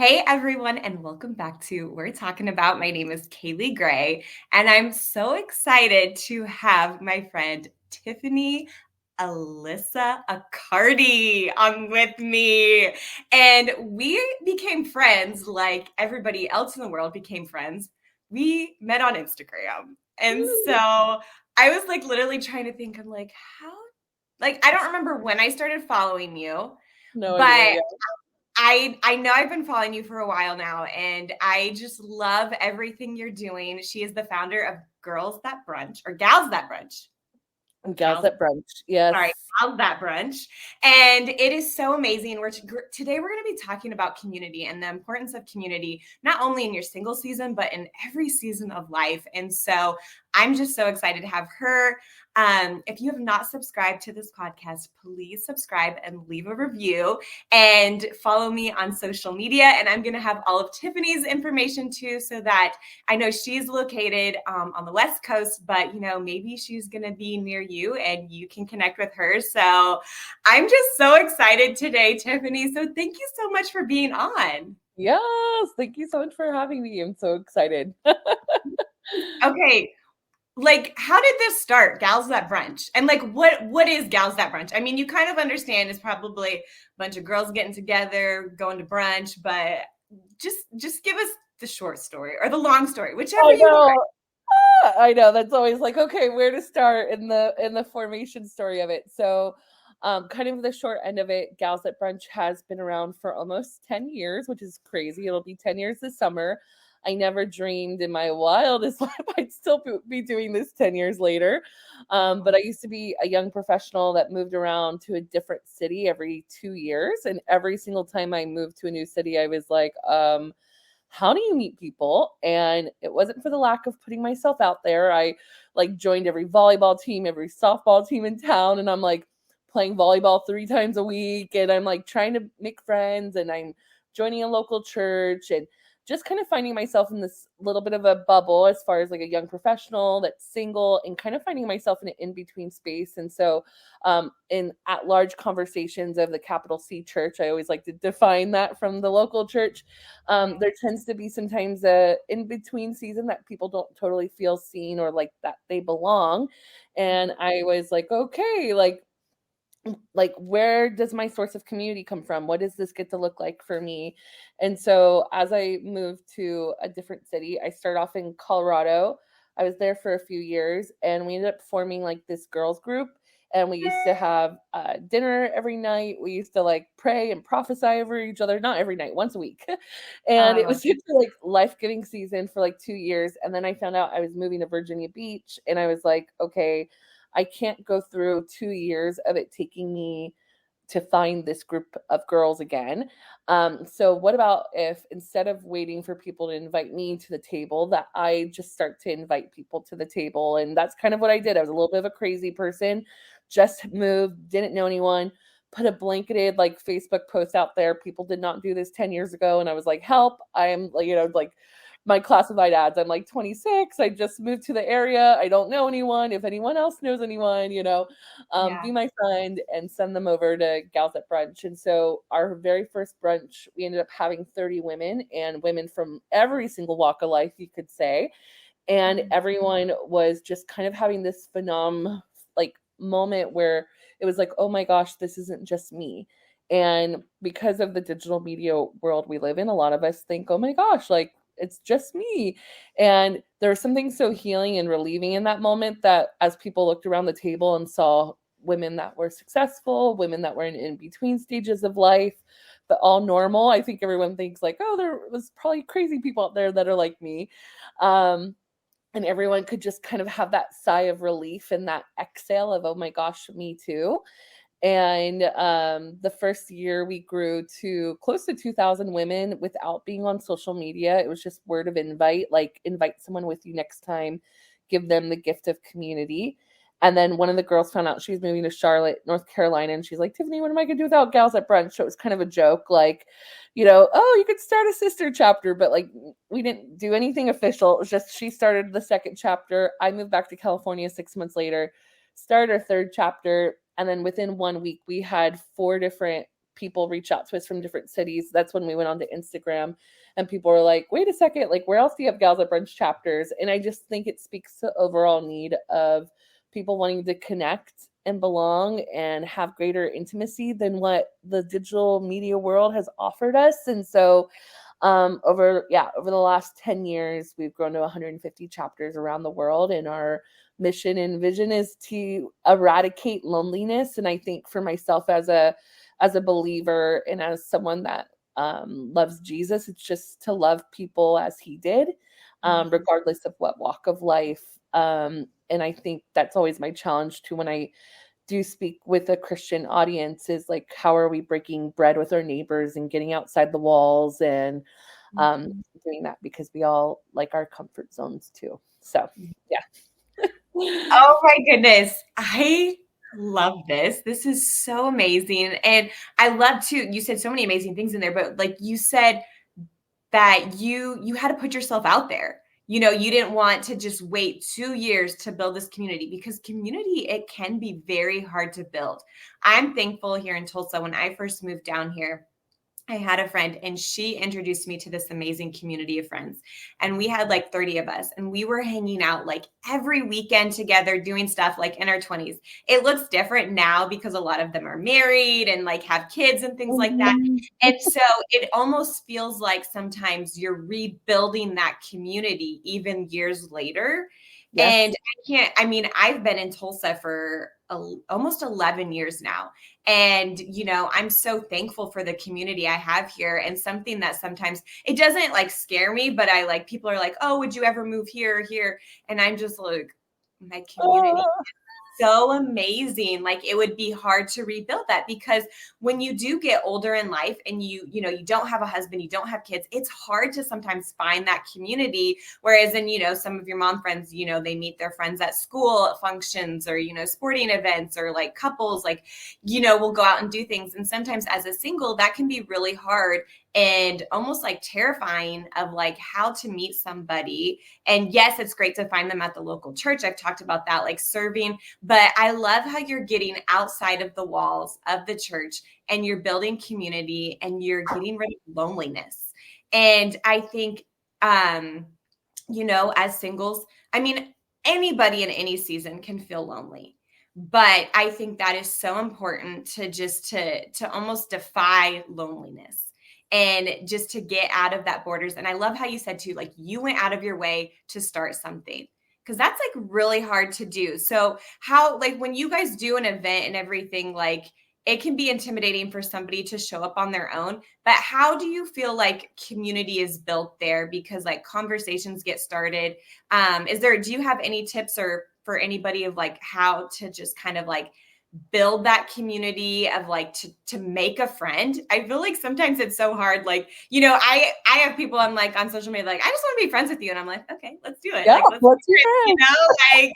Hey everyone, and welcome back to We're Talking About. My name is Kaley Gray, and I'm so excited to have my friend Tiffany Alyssa Accardi on with me. And we became friends like everybody else in the world became friends. We met on Instagram. And so I was like literally trying to think, I'm like, how? Like, I don't remember when I started following you, No idea. but Yeah. I know I've been following you for a while now, and I just love everything you're doing. She is the founder of Girls That Brunch, or Gals That Brunch. And Gals Gals at Brunch. Sorry, Yes. love that brunch. And it is so amazing. Today we're going to be talking about community and the importance of community, not only in your single season, but in every season of life. And so I'm just so excited to have her. If you have not subscribed to this podcast, please subscribe and leave a review and follow me on social media. And I'm going to have all of Tiffany's information too, so that I know she's located on the West Coast, but maybe she's going to be near you and you can connect with her. So I'm just so excited today, Tiffany. So thank you so much for being on. Yes. Thank you so much for having me. I'm so excited. Okay, like how did this start, Gals That Brunch? And like what is Gals That Brunch? I mean, you kind of understand it's probably a bunch of girls getting together, going to brunch, but just give us the short story or the long story, whichever I you want. know. I know. That's always like, okay, where to start in the formation story of it. So kind of the short end of it, Gals at Brunch has been around for almost 10 years, which is crazy. It'll be 10 years this summer. I never dreamed in my wildest life I'd still be doing this 10 years later. But I used to be a young professional that moved around to a different city every 2 years. And every single time I moved to a new city, I was like, how do you meet people? And it wasn't for the lack of putting myself out there. I like joined every volleyball team, every softball team in town, and I'm like playing volleyball 3 times a week, and I'm like trying to make friends, and I'm joining a local church, and just kind of finding myself in this little bit of a bubble as far as like a young professional that's single, and kind of finding myself in an in-between space. And so in at large conversations of the capital C church, I always like to define that from the local church. There tends to be sometimes a in between season that people don't totally feel seen or like that they belong. And I was like, okay, like where does my source of community come from? What does this get to look like for me? And so as I moved to a different city, I started off in Colorado. I was there for a few years, and we ended up forming like this girls group, and we used to have dinner every night. We used to like pray and prophesy over each other, not every night, once a week. And it Oh, was such a like life-giving season for like 2 years. And then I found out I was moving to Virginia Beach, and I was like, okay, I can't go through 2 years of it taking me to find this group of girls again. So, what about if instead of waiting for people to invite me to the table, that I just start to invite people to the table? And that's kind of what I did. I was a little bit of a crazy person, just moved, didn't know anyone, put a blanketed like Facebook post out there. People did not do this 10 years ago. And I was like, help, I am like, like my classified ads. I'm like 26. I just moved to the area. I don't know anyone. If anyone else knows anyone, yeah. be my friend and send them over to Gals at Brunch. And so our very first brunch, we ended up having 30 women and women from every single walk of life, you could say. And everyone was just kind of having this like moment where it was like, oh my gosh, this isn't just me. And because of the digital media world we live in, a lot of us think, oh my gosh, like it's just me. And there was something so healing and relieving in that moment that as people looked around the table and saw women that were successful, women that were in between stages of life, but all normal, I think everyone thinks like, oh, there was probably crazy people out there that are like me. Um, and everyone could just kind of have that sigh of relief and that exhale of, oh my gosh, me too. And the first year we grew to close to 2,000 women without being on social media. It was just word of invite, like invite someone with you next time, give them the gift of community. And then one of the girls found out she was moving to Charlotte, North Carolina, and she's like, Tiffany, what am I going to do without Gals at Brunch? So it was kind of a joke, like, oh, you could start a sister chapter, but like we didn't do anything official. It was just she started the second chapter. I moved back to California 6 months later, started our third chapter, and then within 1 week we had 4 different people reach out to us from different cities. That's when we went on to Instagram, and people were like, wait a second, like, where else do you have Gals at Brunch chapters? And I just think it speaks to the overall need of people wanting to connect and belong and have greater intimacy than what the digital media world has offered us. And so over the last 10 years, we've grown to 150 chapters around the world, and our mission and vision is to eradicate loneliness. And I think for myself as a believer and as someone that loves Jesus, it's just to love people as he did, regardless of what walk of life. And I think that's always my challenge too when I do speak with a Christian audience, is like, how are we breaking bread with our neighbors and getting outside the walls and doing that, because we all like our comfort zones too. So yeah. Oh my goodness. I love this. This is so amazing. And I love too, you said so many amazing things in there, but like you said that you had to put yourself out there. You know, you didn't want to just wait 2 years to build this community, because community, it can be very hard to build. I'm thankful here in Tulsa, when I first moved down here, I had a friend and she introduced me to this amazing community of friends. And we had like 30 of us, and we were hanging out like every weekend together, doing stuff like in our 20s. It looks different now because a lot of them are married and like have kids and things like that. And so it almost feels like sometimes you're rebuilding that community even years later. Yes. And I've been in Tulsa for almost 11 years now. And, you know, I'm so thankful for the community I have here. And something that sometimes it doesn't like scare me, but I like, people are like, oh, would you ever move here or here? And I'm just like, my community so amazing. Like, it would be hard to rebuild that, because when you do get older in life and you don't have a husband, you don't have kids, it's hard to sometimes find that community. Whereas in, some of your mom friends, they meet their friends at school functions or, sporting events, or like couples, like, will go out and do things. And sometimes as a single, that can be really hard and almost like terrifying of like how to meet somebody. And yes, it's great to find them at the local church. I've talked about that, like serving, but I love how you're getting outside of the walls of the church and you're building community and you're getting rid of loneliness. And I think, as singles, anybody in any season can feel lonely. But I think that is so important to just to almost defy loneliness and just to get out of that borders. And I love how you said too, like, you went out of your way to start something, because that's like really hard to do. So how, like, when you guys do an event and everything, like, it can be intimidating for somebody to show up on their own, but how do you feel like community is built there? Because like conversations get started. Do you have any tips or for anybody of like how to just kind of like build that community of like to make a friend? I feel like sometimes it's so hard. Like, I have people, I'm like on social media, like, I just want to be friends with you. And I'm like, okay, let's do it. Yeah, like, let's be friends.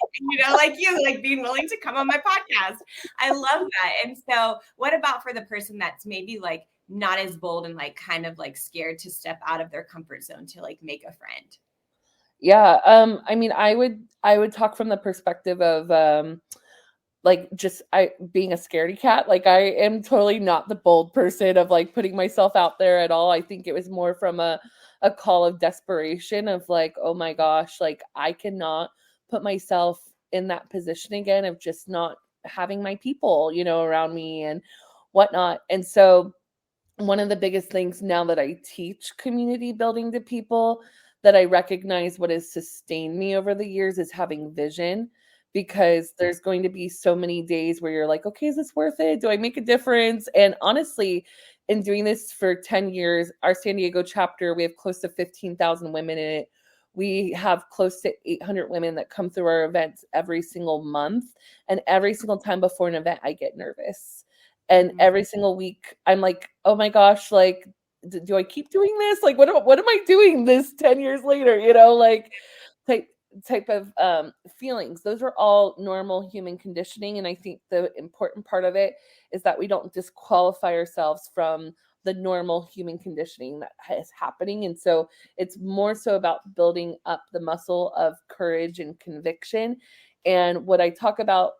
Like you, like being willing to come on my podcast. I love that. And so what about for the person that's maybe like not as bold and like kind of like scared to step out of their comfort zone to like make a friend? Yeah. I would talk from the perspective of, like just being a scaredy cat. Like, I am totally not the bold person of like putting myself out there at all. I think it was more from a call of desperation of like, oh my gosh, like I cannot put myself in that position again of just not having my people, around me and whatnot. And so one of the biggest things now that I teach community building to people, that I recognize what has sustained me over the years, is having vision. Because there's going to be so many days where you're like, okay, is this worth it? Do I make a difference? And honestly, in doing this for 10 years, our San Diego chapter, we have close to 15,000 women in it. We have close to 800 women that come through our events every single month. And every single time before an event, I get nervous. And every single week, I'm like, oh my gosh, like, do I keep doing this? Like, what am I doing this 10 years later? Like, type of feelings. Those are all normal human conditioning. And I think the important part of it is that we don't disqualify ourselves from the normal human conditioning that is happening. And so it's more so about building up the muscle of courage and conviction. And what I talk about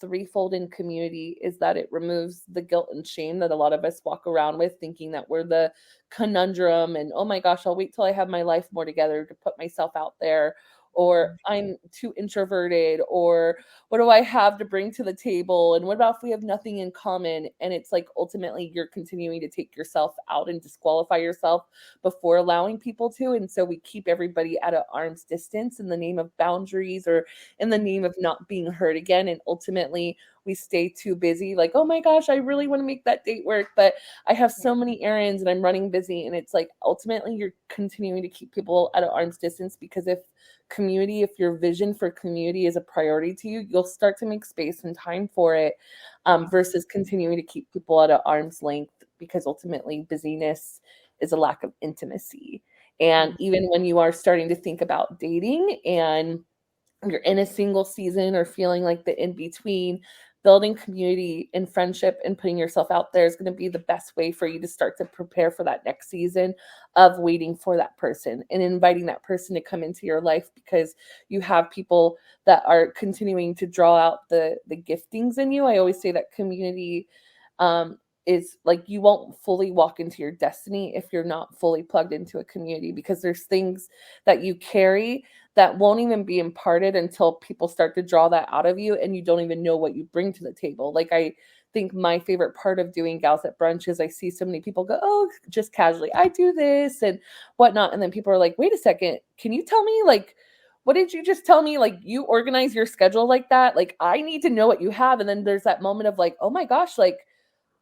threefold in community is that it removes the guilt and shame that a lot of us walk around with, thinking that we're the conundrum and, oh my gosh, I'll wait till I have my life more together to put myself out there, or I'm too introverted, or what do I have to bring to the table? And what about if we have nothing in common? And it's like ultimately you're continuing to take yourself out and disqualify yourself before allowing people to. And so we keep everybody at an arm's distance in the name of boundaries or in the name of not being hurt again. And ultimately we stay too busy, like, oh my gosh, I really want to make that date work, but I have so many errands and I'm running busy. And it's like ultimately you're continuing to keep people at an arm's distance, because if your vision for community is a priority to you, you'll start to make space and time for it, versus continuing to keep people at an arm's length, because ultimately busyness is a lack of intimacy. And even when you are starting to think about dating and you're in a single season or feeling like the in-between, building community and friendship and putting yourself out there is going to be the best way for you to start to prepare for that next season of waiting for that person and inviting that person to come into your life, because you have people that are continuing to draw out the giftings in you. I always say that community is like, you won't fully walk into your destiny if you're not fully plugged into a community, because there's things that you carry that won't even be imparted until people start to draw that out of you and you don't even know what you bring to the table. Like, I think my favorite part of doing Gals at Brunch is I see so many people go, oh, just casually, I do this and whatnot. And then people are like, wait a second, can you tell me, like, what did you just tell me? Like, you organize your schedule like that? Like, I need to know what you have. And then there's that moment of like, oh my gosh, like,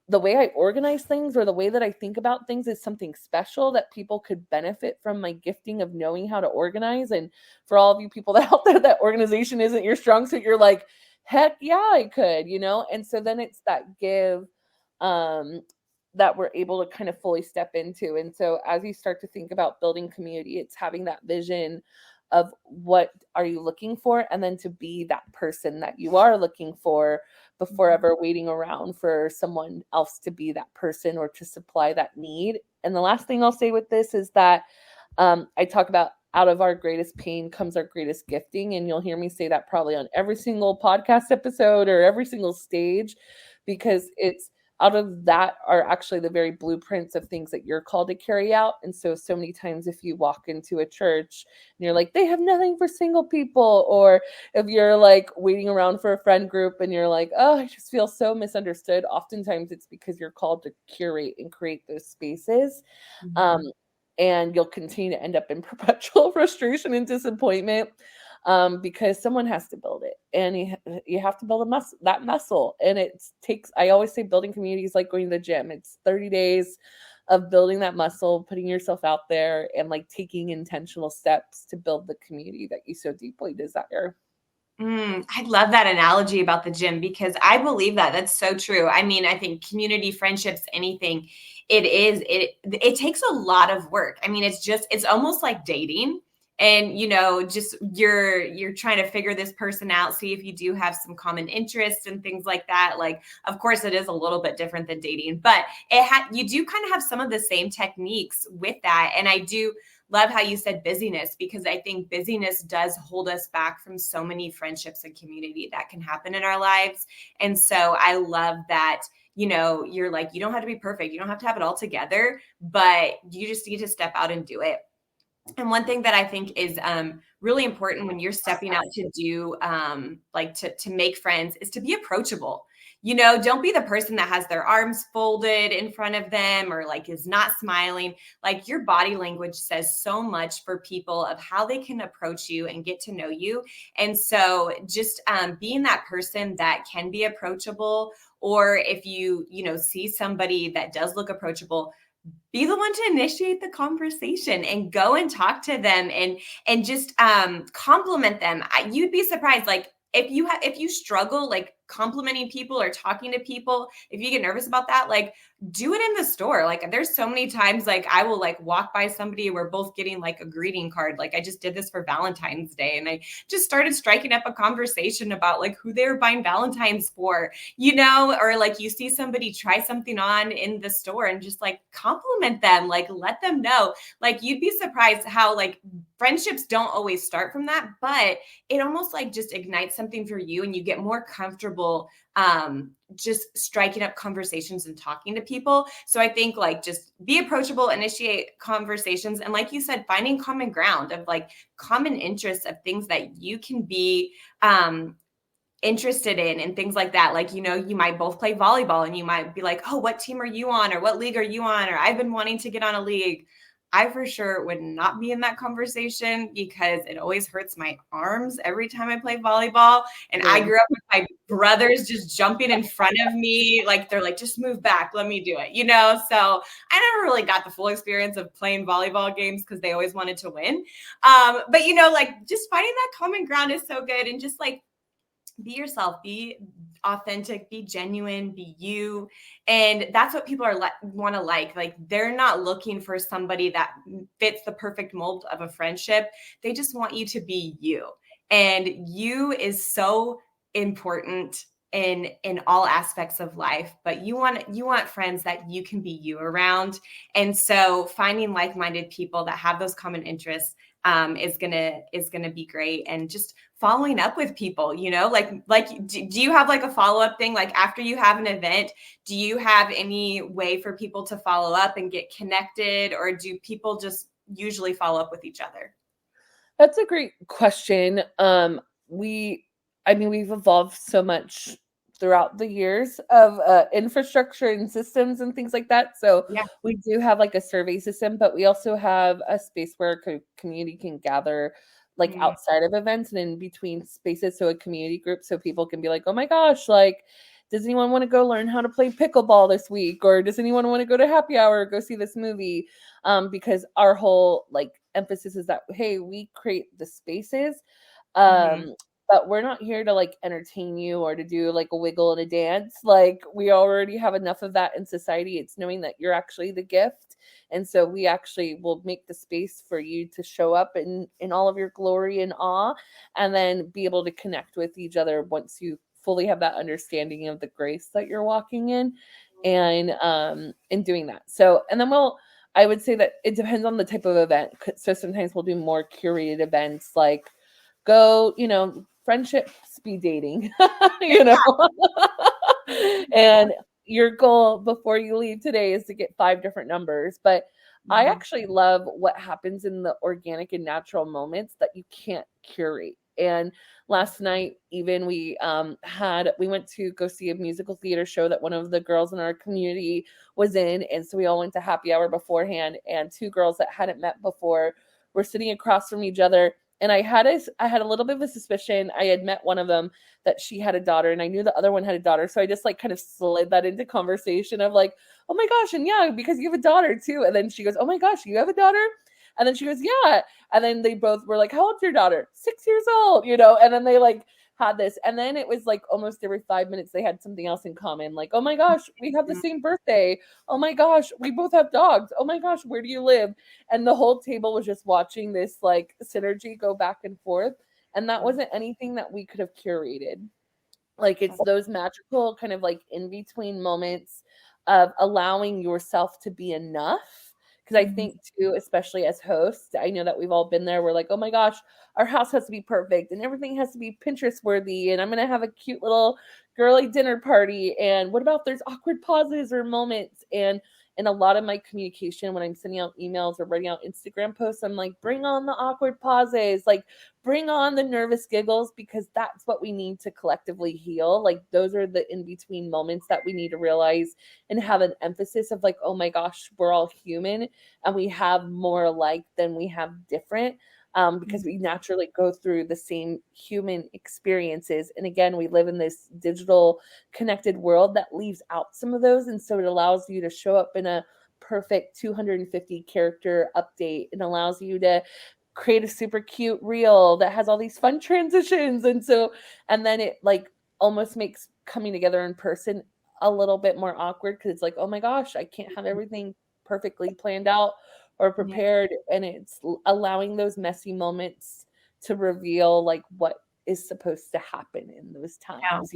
the way I organize things or the way that I think about things is something special that people could benefit from my gifting of knowing how to organize. And for all of you people that out there, that organization isn't your strong suit, you're like, heck yeah, I could, And so then it's that give that we're able to kind of fully step into. And so as you start to think about building community, it's having that vision of what are you looking for, and then to be that person that you are looking for before ever waiting around for someone else to be that person or to supply that need. And the last thing I'll say with this is that I talk about out of our greatest pain comes our greatest gifting. And you'll hear me say that probably on every single podcast episode or every single stage, because it's out of that are actually the very blueprints of things that you're called to carry out. And so many times if you walk into a church and you're like, they have nothing for single people, or if you're like waiting around for a friend group and you're like, oh, I just feel so misunderstood, oftentimes it's because you're called to curate and create those spaces. And you'll continue to end up in perpetual frustration and disappointment, because someone has to build it, and you have to build that muscle. And I always say building community is like going to the gym. It's 30 days of building that muscle, putting yourself out there, and like taking intentional steps to build the community that you so deeply desire. I love that analogy about the gym, because I believe that that's so true. I mean, I think community, friendships, anything, it takes a lot of work. I mean, it's almost like dating. And, just you're trying to figure this person out, see if you do have some common interests and things like that. Like, of course, it is a little bit different than dating, but you do kind of have some of the same techniques with that. And I do love how you said busyness, because I think busyness does hold us back from so many friendships and community that can happen in our lives. And so I love that, you're like, you don't have to be perfect. You don't have to have it all together, but you just need to step out and do it. And one thing that I think is really important when you're stepping out to do to make friends is to be approachable. Don't be the person that has their arms folded in front of them or like is not smiling. Like, your body language says so much for people of how they can approach you and get to know you. And so just being that person that can be approachable, or if you see somebody that does look approachable, be the one to initiate the conversation and go and talk to them and just compliment them. You'd be surprised. Like, if you struggle like complimenting people or talking to people, if you get nervous about that, like, do it in the store. Like, there's so many times like I will like walk by somebody, we're both getting like a greeting card. Like, I just did this for Valentine's Day, and I just started striking up a conversation about like who they were buying Valentine's for, or like you see somebody try something on in the store and just like compliment them, like let them know. Like, you'd be surprised how like friendships don't always start from that, but it almost like just ignites something for you, and you get more comfortable comfortable just striking up conversations and talking to people. So I think like just be approachable, initiate conversations, and like you said, finding common ground of like common interests of things that you can be interested in and things like that. Like, you might both play volleyball and you might be like, oh, what team are you on? Or what league are you on? Or I've been wanting to get on a league. I for sure would not be in that conversation because it always hurts my arms every time I play volleyball. And I grew up with my brothers just jumping in front of me. Like they're like, just move back, let me do it, So I never really got the full experience of playing volleyball games because they always wanted to win. But like just finding that common ground is so good. And just like be yourself, be authentic, be genuine, be you. And that's what people are want to like they're not looking for somebody that fits the perfect mold of a friendship. They just want you to be you. And you is so important in all aspects of life, but you want friends that you can be you around. And so finding like-minded people that have those common interests is gonna be great. And just following up with people, do you have like a follow-up thing? Like after you have an event, do you have any way for people to follow up and get connected, or do people just usually follow up with each other? That's a great question. We've evolved so much throughout the years of infrastructure and systems and things like that. So Yeah. we do have like a survey system, but we also have a space where community can gather like outside of events and in between spaces. So a community group, so people can be like, oh my gosh, like, does anyone want to go learn how to play pickleball this week? Or does anyone want to go to happy hour or go see this movie? Because our whole like emphasis is that, hey, we create the spaces. But we're not here to like entertain you or to do like a wiggle and a dance. Like we already have enough of that in society. It's knowing that you're actually the gift. And so we actually will make the space for you to show up in all of your glory and awe, and then be able to connect with each other once you fully have that understanding of the grace that you're walking in doing that. So, and then I would say that it depends on the type of event. So sometimes we'll do more curated events, like go, friendship speed dating, and your goal before you leave today is to get 5 different numbers. But I actually love what happens in the organic and natural moments that you can't curate. And last night, even we went to go see a musical theater show that one of the girls in our community was in. And so we all went to happy hour beforehand, and 2 girls that hadn't met before were sitting across from each other. And I had a little bit of a suspicion. I had met one of them that she had a daughter, and I knew the other one had a daughter. So I just like kind of slid that into conversation of like, oh my gosh, and yeah, because you have a daughter too. And then she goes, oh my gosh, you have a daughter? And then she goes, yeah. And then they both were like, how old's your daughter? 6 years old, And then they like had this. And then it was like almost every 5 minutes they had something else in common. Like, oh my gosh, we have the same birthday. Oh my gosh, we both have dogs. Oh my gosh, where do you live? And the whole table was just watching this like synergy go back and forth. And that wasn't anything that we could have curated. Like it's those magical kind of like in between moments of allowing yourself to be enough. Because I think too, especially as hosts, I know that we've all been there. We're like, oh my gosh, our house has to be perfect and everything has to be Pinterest worthy. And I'm going to have a cute little girly dinner party. And what about there's awkward pauses or moments? And in a lot of my communication, when I'm sending out emails or writing out Instagram posts, I'm like, bring on the awkward pauses, like bring on the nervous giggles, because that's what we need to collectively heal. Like those are the in-between moments that we need to realize and have an emphasis of like, oh my gosh, we're all human and we have more alike than we have different. Because we naturally go through the same human experiences. And again, we live in this digital connected world that leaves out some of those. And so it allows you to show up in a perfect 250 character update and allows you to create a super cute reel that has all these fun transitions. And then it like almost makes coming together in person a little bit more awkward because it's like, oh my gosh, I can't have everything perfectly planned out or prepared. And it's allowing those messy moments to reveal like what is supposed to happen in those times.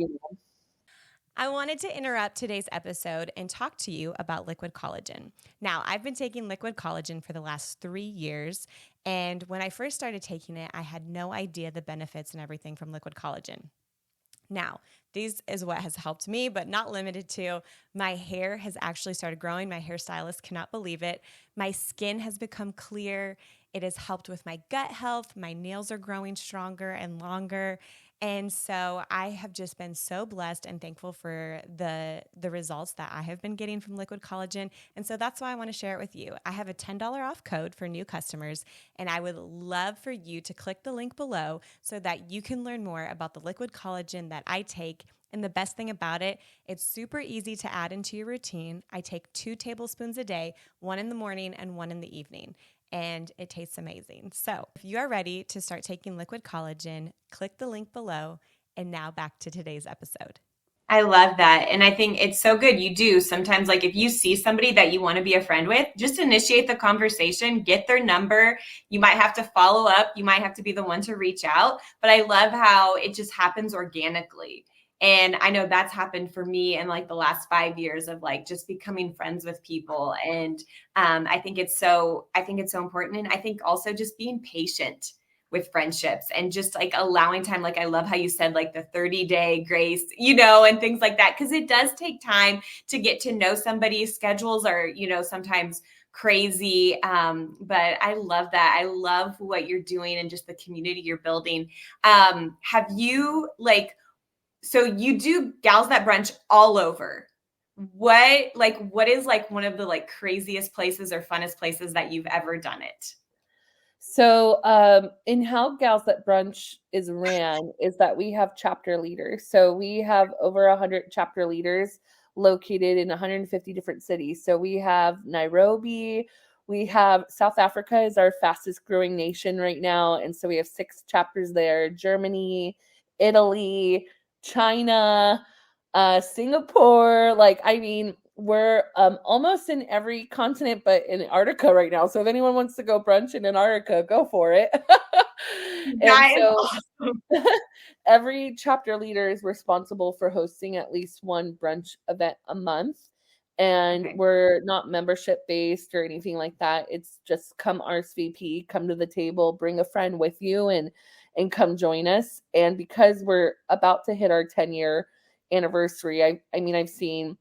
I wanted to interrupt today's episode and talk to you about liquid collagen. Now, I've been taking liquid collagen for the last 3 years, and when I first started taking it, I had no idea the benefits and everything from liquid collagen. Now, these is what has helped me, but not limited to. My hair has actually started growing. My hairstylist cannot believe it. My skin has become clear. It has helped with my gut health. My nails are growing stronger and longer. And so I have just been so blessed and thankful for the results that I have been getting from Liquid Collagen. And so that's why I want to share it with you. I have a $10 off code for new customers, and I would love for you to click the link below so that you can learn more about the Liquid Collagen that I take. And the best thing about it, it's super easy to add into your routine. I take 2 tablespoons a day, 1 in the morning and 1 in the evening, and it tastes amazing. So if you are ready to start taking Liquid Collagen, click the link below. And now back to today's episode. I love that. And I think it's so good. You do sometimes, like if you see somebody that you want to be a friend with, just initiate the conversation, get their number. You might have to follow up. You might have to be the one to reach out. But I love how it just happens organically. And I know that's happened for me in like the last 5 years of like just becoming friends with people. And I think it's so important. And I think also just being patient with friendships and just like allowing time. Like, I love how you said like the 30-day grace, and things like that. Cause it does take time to get to know somebody. Schedules are, sometimes crazy. But I love that. I love what you're doing and just the community you're building. Have you so you do Gals That Brunch all over. What is like one of the like craziest places or funnest places that you've ever done it? So, in how Gals That Brunch is ran is that we have chapter leaders. So we have over 100 chapter leaders located in 150 different cities. So we have Nairobi, we have South Africa is our fastest growing nation right now. And so we have 6 chapters there, Germany, Italy, China, Singapore. We're almost in every continent but in Antarctica right now. So if anyone wants to go brunch in Antarctica, go for it. That is awesome. Every chapter leader is responsible for hosting at least one brunch event a month. And we're not membership based or anything like that. It's just come RSVP, come to the table, bring a friend with you and come join us. And because we're about to hit our 10-year anniversary, I mean, I've seen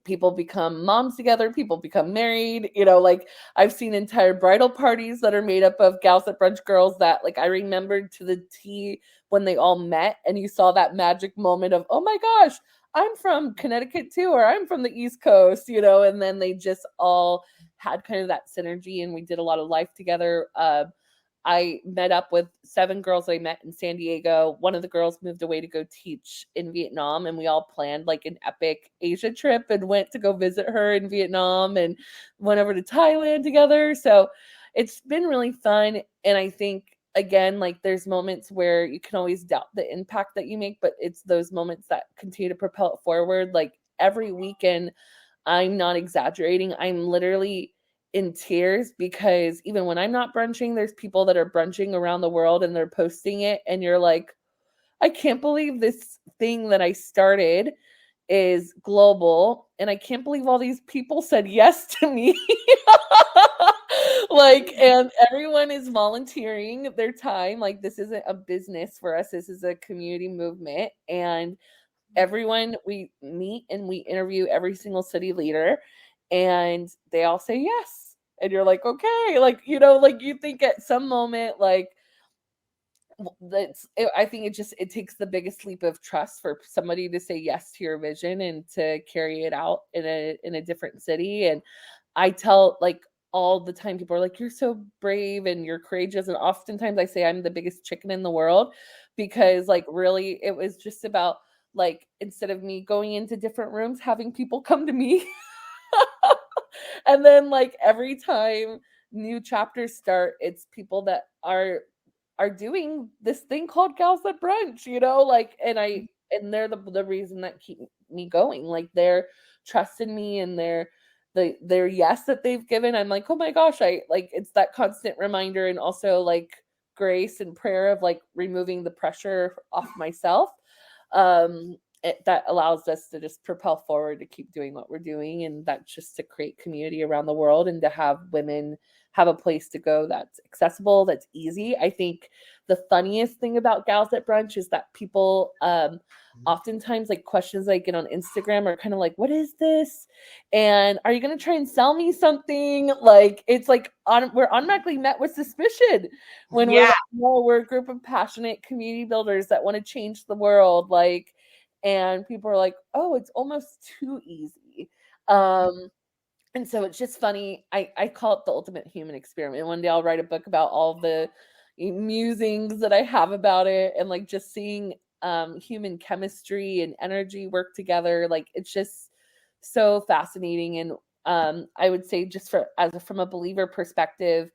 people become moms together, people become married, I've seen entire bridal parties that are made up of Gals That Brunch girls that I remembered to the T when they all met, and you saw that magic moment of, oh my gosh, I'm from Connecticut too, or I'm from the East Coast, and then they just all had kind of that synergy, and we did a lot of life together. I met up with 7 girls that I met in San Diego. One of the girls moved away to go teach in Vietnam, and we all planned an epic Asia trip and went to go visit her in Vietnam and went over to Thailand together. So it's been really fun. And I think, again, there's moments where you can always doubt the impact that you make, but it's those moments that continue to propel it forward. Every weekend, I'm not exaggerating, I'm literally in tears because even when I'm not brunching, there's people that are brunching around the world and they're posting it, and you're like, I can't believe this thing that I started is global, and I can't believe all these people said yes to me. And everyone is volunteering their time. This isn't a business for us, this is a community movement. And everyone, we meet and we interview every single city leader, and they all say yes. And you're like, okay, you think at some moment, I think it takes the biggest leap of trust for somebody to say yes to your vision and to carry it out in a different city. And I tell all the time, people are like, you're so brave and you're courageous. And oftentimes I say I'm the biggest chicken in the world, because really it was just about instead of me going into different rooms, having people come to me. And then every time new chapters start, it's people that are doing this thing called Gals That Brunch, and they're the reason that keep me going. They're trusting me, and their yes that they've given. I'm like, oh my gosh, it's that constant reminder, and also grace and prayer of removing the pressure off myself. that allows us to just propel forward to keep doing what we're doing. And that's just to create community around the world and to have women have a place to go that's accessible, that's easy. I think the funniest thing about Gals at Brunch is that people oftentimes, like, questions I get on Instagram are kind of like, what is this? And are you going to try and sell me something? Like, it's like we're automatically met with suspicion when we're Yeah. like, no, we're a group of passionate community builders that want to change the world. Like, and people are like, oh, it's almost too easy. And so it's just funny. I call it the ultimate human experiment. One day I'll write a book about all the musings that I have about it, and like just seeing human chemistry and energy work together. Like, it's just so fascinating. And I would say, just from a believer perspective,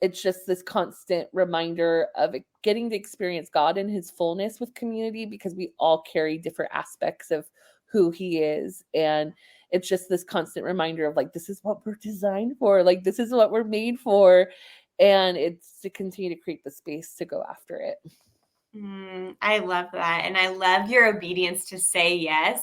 it's just this constant reminder of getting to experience God in his fullness with community, because we all carry different aspects of who he is. And it's just this constant reminder of like, this is what we're designed for. Like, this is what we're made for. And it's to continue to create the space to go after it. I love that. And I love your obedience to say yes.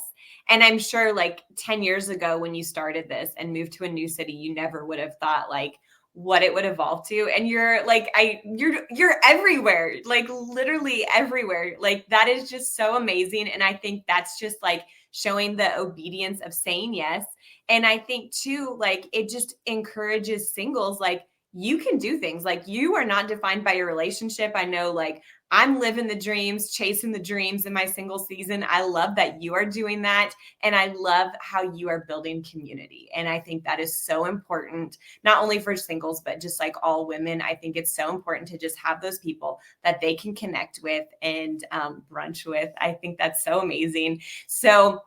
And I'm sure like 10 years ago when you started this and moved to a new city, you never would have thought like what it would evolve to. And you're like, you're everywhere, like literally everywhere. Like, that is just so amazing. And I think that's just like showing the obedience of saying yes. And I think too, like, it just encourages singles, like, you can do things. Like, you are not defined by your relationship. I know, like, I'm living the dreams, chasing the dreams in my single season. I love that you are doing that. And I love how you are building community. And I think that is so important, not only for singles, but just like all women. I think it's so important to just have those people that they can connect with and brunch with. I think that's so amazing. So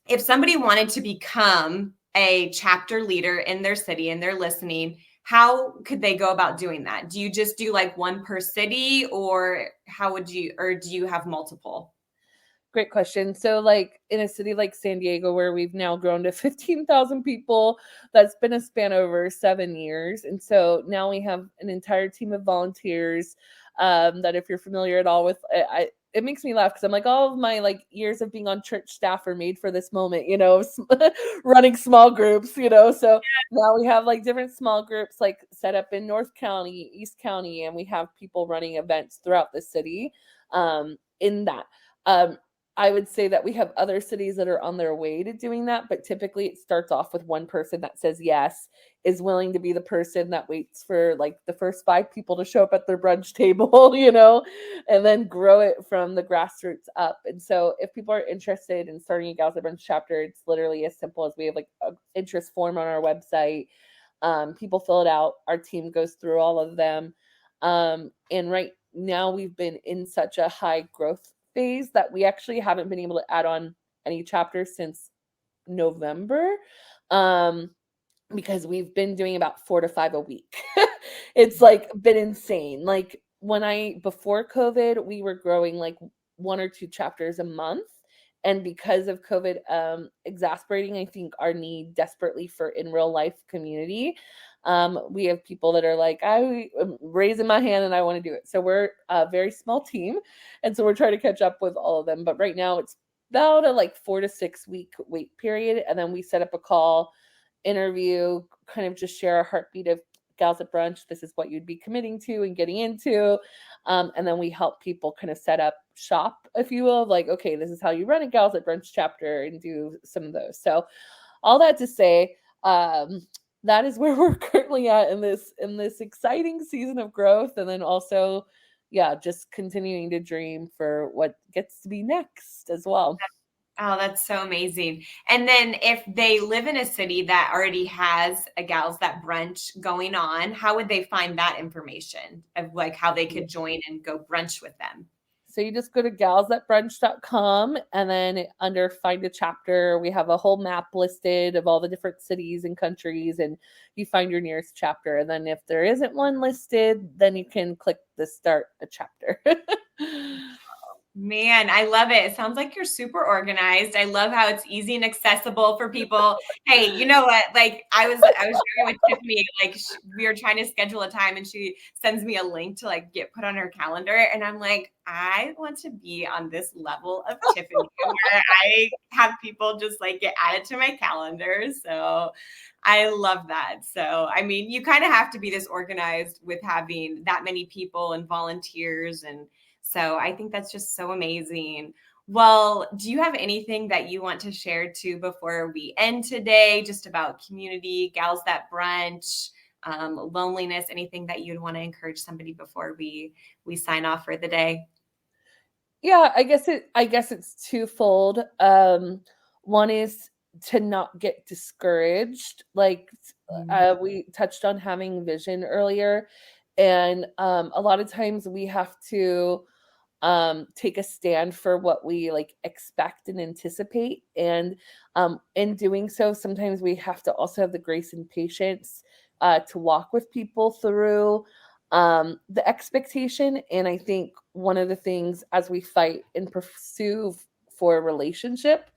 if somebody wanted to become a chapter leader in their city and they're listening, how could they go about doing that? Do you just do like one per city, or do you have multiple? Great question. So, like, in a city like San Diego, where we've now grown to 15,000 people, that's been a span over 7 years. And so now we have an entire team of volunteers that, if you're familiar at all with, it makes me laugh because I'm like, all of my like years of being on church staff are made for this moment, running small groups, So now we have like different small groups like set up in North County, East County, and we have people running events throughout the city in that. I would say that we have other cities that are on their way to doing that, but typically it starts off with one person that says yes, is willing to be the person that waits for like the first 5 people to show up at their brunch table, and then grow it from the grassroots up. And so if people are interested in starting a Gals at Brunch chapter, it's literally as simple as we have like an interest form on our website. People fill it out. Our team goes through all of them. And right now we've been in such a high growth phase that we actually haven't been able to add on any chapters since November, because we've been doing about 4 to 5 a week. It's like been insane. Like, before COVID, we were growing like 1 or 2 chapters a month. And because of COVID exasperating, I think, our need desperately for in real life community, we have people that are like, I'm raising my hand and I want to do it. So we're a very small team. And so we're trying to catch up with all of them. But right now it's about a like 4 to 6 week wait period. And then we set up a call, interview, kind of just share a heartbeat of Gals at Brunch. This is what you'd be committing to and getting into. And then we help people kind of set up shop, if you will, like, okay, this is how you run a Gals at Brunch chapter, and do some of those. So all that to say, that is where we're currently at in this exciting season of growth. And then also, just continuing to dream for what gets to be next as well. Oh, that's so amazing. And then if they live in a city that already has a Gals That Brunch going on, how would they find that information of like how they could join and go brunch with them? So you just go to galsthatbrunch.com, and then under find a chapter, we have a whole map listed of all the different cities and countries, and you find your nearest chapter. And then if there isn't one listed, then you can click the start a chapter. Man, I love it. It sounds like you're super organized. I love how it's easy and accessible for people. Hey, you know what? Like I was sharing with Tiffany, like we were trying to schedule a time and she sends me a link to like get put on her calendar. And I'm like, I want to be on this level of Tiffany where I have people just like get added to my calendar. So I love that. So, I mean, you kind of have to be this organized with having that many people and volunteers, and so I think that's just so amazing. Well, do you have anything that you want to share too before we end today, just about community, gals that brunch, loneliness, anything that you'd want to encourage somebody before we sign off for the day? Yeah, I guess it's twofold. One is to not get discouraged. Like we touched on having vision earlier, and a lot of times we have to take a stand for what we like expect and anticipate, and in doing so sometimes we have to also have the grace and patience to walk with people through the expectation. And I think one of the things as we fight and pursue for a relationship,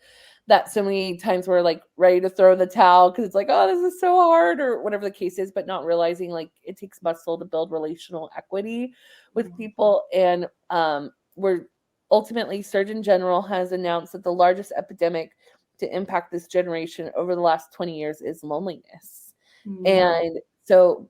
that so many times we're like ready to throw the towel because it's like, oh, this is so hard, or whatever the case is, but not realizing like it takes muscle to build relational equity with people. And we're ultimately, Surgeon General has announced that the largest epidemic to impact this generation over the last 20 years is loneliness. Mm-hmm. And so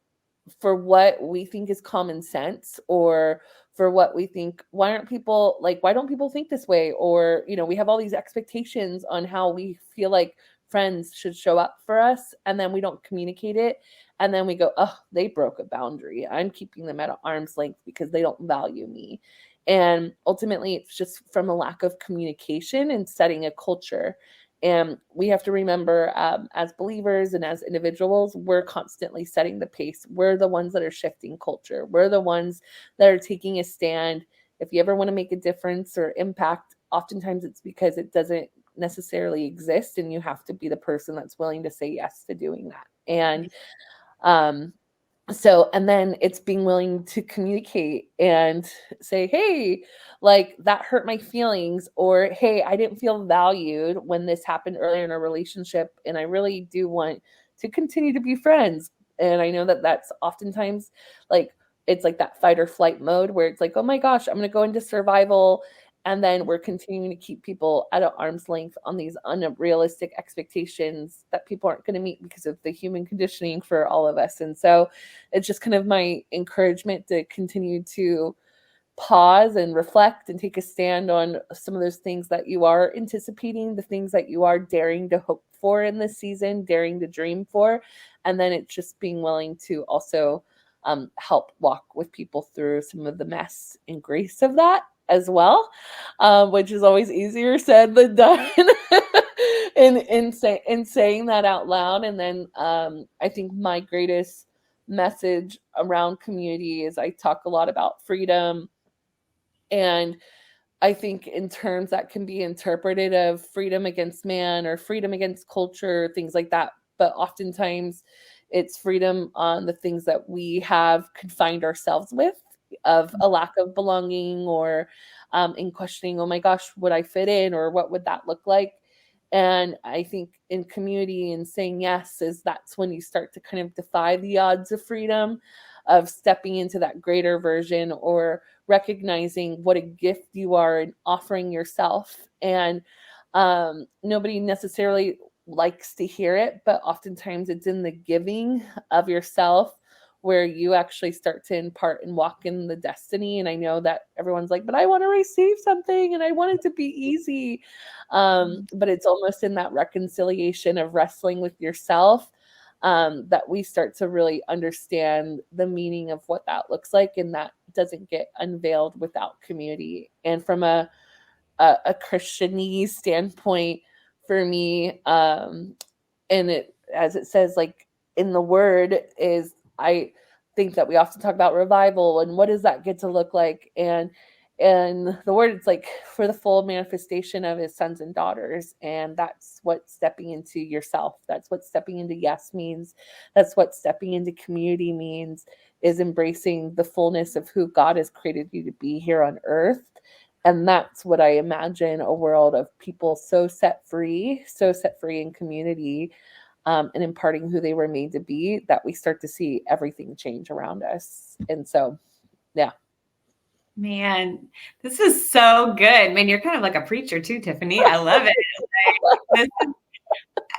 for what we think is common sense, or for what we think, why don't people think this way? Or, we have all these expectations on how we feel like friends should show up for us, and then we don't communicate it. And then we go, oh, they broke a boundary. I'm keeping them at arm's length because they don't value me. And ultimately, it's just from a lack of communication and setting a culture. And we have to remember, as believers and as individuals, we're constantly setting the pace. We're the ones that are shifting culture. We're the ones that are taking a stand. If you ever want to make a difference or impact, oftentimes it's because it doesn't necessarily exist, and you have to be the person that's willing to say yes to doing that. And and then it's being willing to communicate and say, hey, like that hurt my feelings, or hey, I didn't feel valued when this happened earlier in our relationship, and I really do want to continue to be friends. And I know that that's oftentimes like, it's like that fight or flight mode where it's like, oh my gosh, I'm going to go into survival. And then we're continuing to keep people at an arm's length on these unrealistic expectations that people aren't going to meet because of the human conditioning for all of us. And so it's just kind of my encouragement to continue to pause and reflect and take a stand on some of those things that you are anticipating, the things that you are daring to hope for in this season, daring to dream for. And then it's just being willing to also help walk with people through some of the mess and grace of that as well, which is always easier said than done in saying that out loud. And then I think my greatest message around community is I talk a lot about freedom. And I think in terms that can be interpreted of freedom against man or freedom against culture, things like that. But oftentimes it's freedom on the things that we have confined ourselves with, of a lack of belonging, or in questioning, oh my gosh, would I fit in, or what would that look like? And I think in community and saying yes that's when you start to kind of defy the odds of freedom, of stepping into that greater version, or recognizing what a gift you are and offering yourself. And nobody necessarily likes to hear it, but oftentimes it's in the giving of yourself where you actually start to impart and walk in the destiny. And I know that everyone's like, but I want to receive something and I want it to be easy. But it's almost in that reconciliation of wrestling with yourself that we start to really understand the meaning of what that looks like. And that doesn't get unveiled without community. And from a Christianese standpoint for me, and it, as it says, like in the word, is I think that we often talk about revival and what does that get to look like? And the word, it's like for the full manifestation of his sons and daughters. And that's what stepping into yourself. That's what stepping into yes means. That's what stepping into community means, is embracing the fullness of who God has created you to be here on earth. And that's what I imagine, a world of people so set free in community, and imparting who they were made to be, that we start to see everything change around us. And so, yeah. Man, this is so good. Man, you're kind of like a preacher too, Tiffany. I love it. This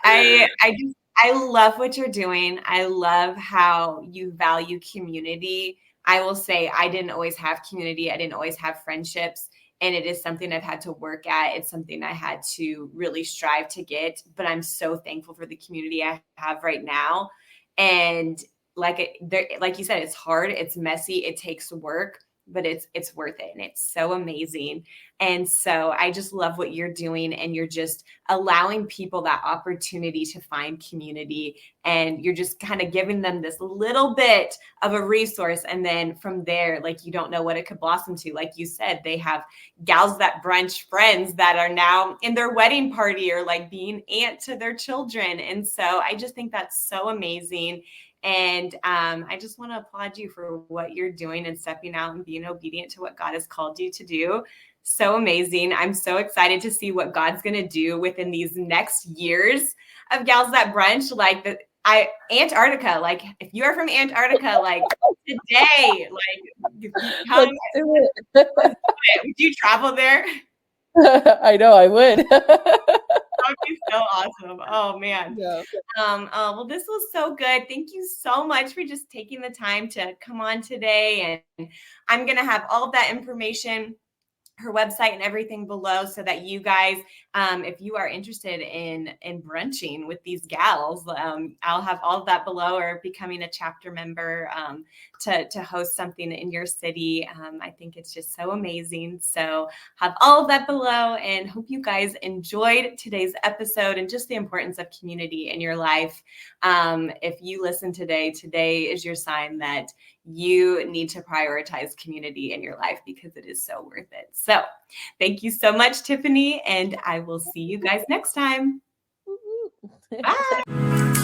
is, I love what you're doing. I love how you value community. I will say I didn't always have community. I didn't always have friendships. And it is something I've had to work at. It's something I had to really strive to get. But I'm so thankful for the community I have right now. And like you said, it's hard, it's messy, it takes work, but it's worth it, and it's so amazing. And so I just love what you're doing, and you're just allowing people that opportunity to find community, and you're just kind of giving them this little bit of a resource, and then from there, like, you don't know what it could blossom to. Like you said, they have Gals That Brunch friends that are now in their wedding party, or like being aunt to their children. And so I just think that's so amazing. And I just want to applaud you for what you're doing and stepping out and being obedient to what God has called you to do. So amazing. I'm so excited to see what God's going to do within these next years of Gals That Brunch. Like Antarctica, like if you are from Antarctica, like today, like if you come, would you travel there? I know I would. That would be so awesome. Oh man. Yeah. Well, this was so good. Thank you so much for just taking the time to come on today. And I'm going to have all of that information, her website and everything below, so that you guys, if you are interested in brunching with these gals, I'll have all of that below, or becoming a chapter member to host something in your city. I think it's just so amazing. So have all of that below, and hope you guys enjoyed today's episode and just the importance of community in your life. If you listen today is your sign that you need to prioritize community in your life, because it is so worth it. So thank you so much, Tiffany, and I will see you guys next time. Bye.